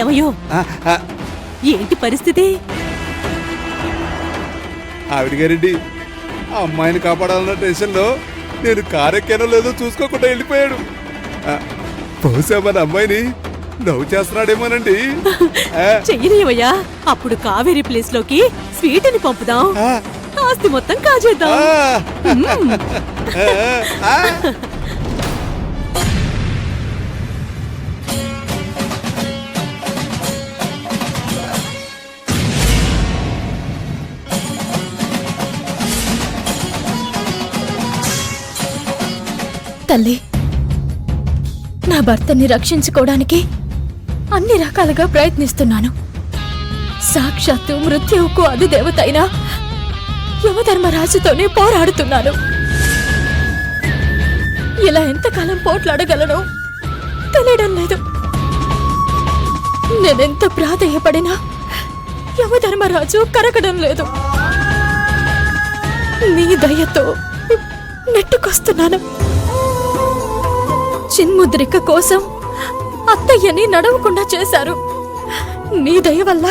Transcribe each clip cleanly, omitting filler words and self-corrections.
ఏమయ్యో, ఏంటి పరిస్థితి? ఆవిడ గారండి, ఆ అమ్మాయిని కాపాడాలన్న టెన్షన్లో నేను కారెక్కానో లేదో చూసుకోకుండా వెళ్ళిపోయాడు. బహుశా మన అమ్మాయిని లవ్ చేస్తున్నాడేమోనండి. చెయ్యనివయ్యా, అప్పుడు కావేరీ ప్లేస్ లోకి స్వీట్ అని పంపుదాం, ఆస్తి మొత్తం కాజేద్దాం. తల్లి, నా భర్తని రక్షించుకోవడానికి అన్ని రకాలుగా ప్రయత్నిస్తున్నాను. సాక్షాత్తు మృత్యువుకు అధిదేవత అయిన యమధర్మరాజుతోనే పోరాడుతున్నాను. ఇలా ఎంతకాలం పోట్లాడగలను తెలియడం లేదు. నేనెంత ప్రాధేయపడినా యమధర్మరాజు కరగడం లేదు. నీ దయతో నెట్టుకొస్తున్నాను. చిన్ముద్రిక కోసం అత్తయ్యని నడవకుండా చేశారు. నీ దయ వల్ల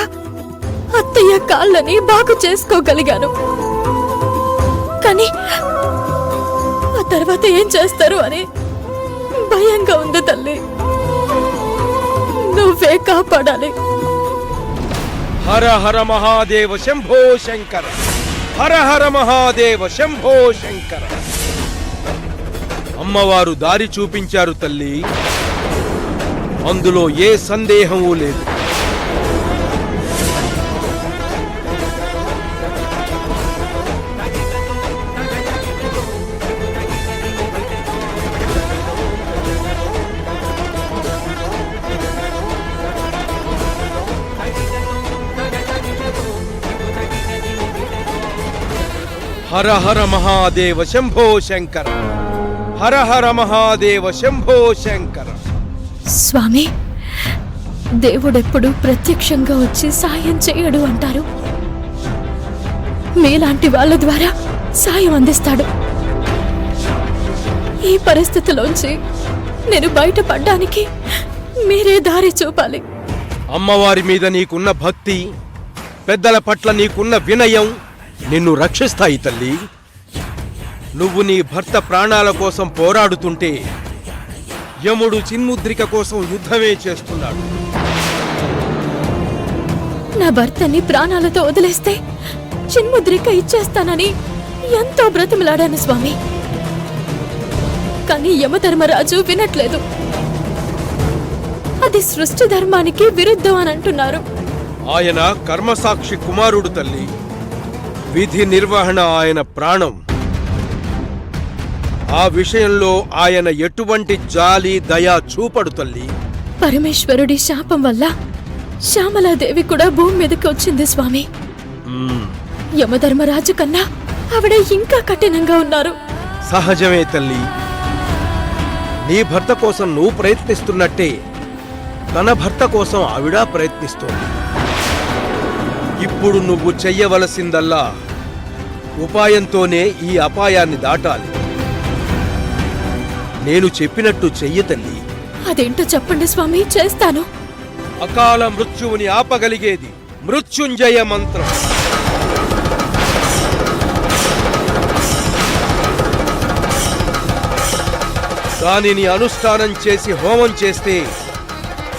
అత్తయ్య కాళ్ళని బాగు చేసుకోగలిగాను. కానీ ఆ తర్వాత ఏం చేస్తారు అని భయంగా ఉంది తల్లి. నువ్వే కాపాడాలి. హర హర మహాదేవ శంభో శంకర, హర హర మహాదేవ శంభో శంకర. అమ్మవారు దారి చూపించారు తల్లి, అందులో ఏ సందేహమూ లేదు. హర హర మహాదేవ శంభో శంకర, హర హర మహాదేవ శంభో శంకర. స్వామి, దేవుడెప్పుడు ప్రత్యక్షంగా వచ్చి సాయం చేయడు అంటారు. మీలాంటి వాళ్ళ ద్వారా సాయం అందిస్తాడు. ఈ పరిస్థితిలోంచి నేను బయటపడ్డానికి మీరే దారి చూపాలి. అమ్మవారి మీద నీకున్న భక్తి, పెద్దల పట్ల నీకున్న వినయం నిన్ను రక్షిస్తాయి తల్లి. నువ్వు నీ భర్త ప్రాణాల కోసం పోరాడుతుంటే యముడు చిన్ముద్రిక కోసం యుద్ధమే చేస్తున్నాడు. నా భర్తని ప్రాణాలతో వదిలేస్తే చిన్ముద్రిక ఇచ్చేస్తానని ఎంతో బ్రతిమలాడాను స్వామి. కానీ యమధర్మరాజు వినట్లేదు. అది సృష్టి ధర్మానికి విరుద్ధం అని అంటున్నారు. ఆయన కర్మసాక్షి కుమారుడు తల్లి. విధి నిర్వహణ ఆయన ప్రాణం. ఆ విషయంలో ఆయన ఎటువంటి జాలి దయ చూపడు తల్లి. పరమేశ్వరుడి శాపం వల్ల శ్యామలాదేవి కూడా భూమి మీదకి వచ్చింది స్వామి. యమధర్మరాజు కన్నా ఆవిడ ఇంకా కఠినంగా ఉన్నారు. సహజమే తల్లి. నీ భర్త కోసం నువ్వు ప్రయత్నిస్తున్నట్టే తన భర్త కోసం ఆవిడ ప్రయత్నిస్తోంది. ఇప్పుడు నువ్వు చెయ్యవలసిందల్లా ఉపాయంతోనే ఈ అపాయాన్ని దాటాలి. నేను చెప్పినట్టు చెయ్యి తల్లి. అదేంటో చెప్పండి స్వామి, చేస్తాను. అకాల మృత్యువుని ఆపగలిగేది మృత్యుంజయ మంత్రం. దానిని అనుష్ఠానం చేసి హోమం చేస్తే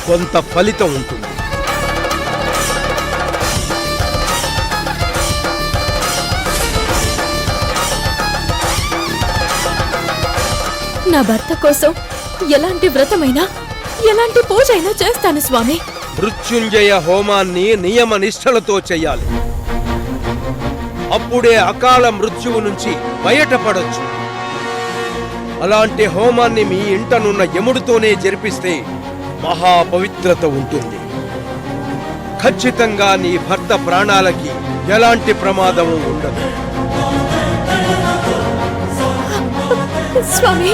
కొంత ఫలితం ఉంటుంది. నా భర్త కోసం ఎలాంటి వ్రతమైనా ఎలాంటి పూజైనా చేస్తాను స్వామి. మృత్యుంజయ హోమాన్ని నియమ నిష్ఠలతో చెయ్యాలి. అప్పుడే అకాల మృత్యువు నుంచి బయటపడొచ్చు. అలాంటి హోమాన్ని మీ ఇంటనున్న యముడితోనే జరిపిస్తే మహాపవిత్రత ఉంటుంది. ఖచ్చితంగా నీ భర్త ప్రాణాలకి ఎలాంటి ప్రమాదము ఉండదు. స్వామి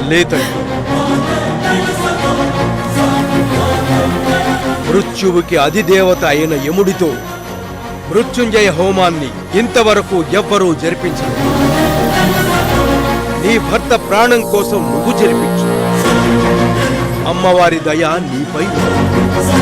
లేదండి, మృత్యువుకి అధిదేవత అయిన యముడితో మృత్యుంజయ హోమాన్ని ఇంతవరకు ఎవ్వరూ జరిపించలేదు. నీ భర్త ప్రాణం కోసం నువ్వు జరిపించు. అమ్మవారి దయ నీపై ఉంది.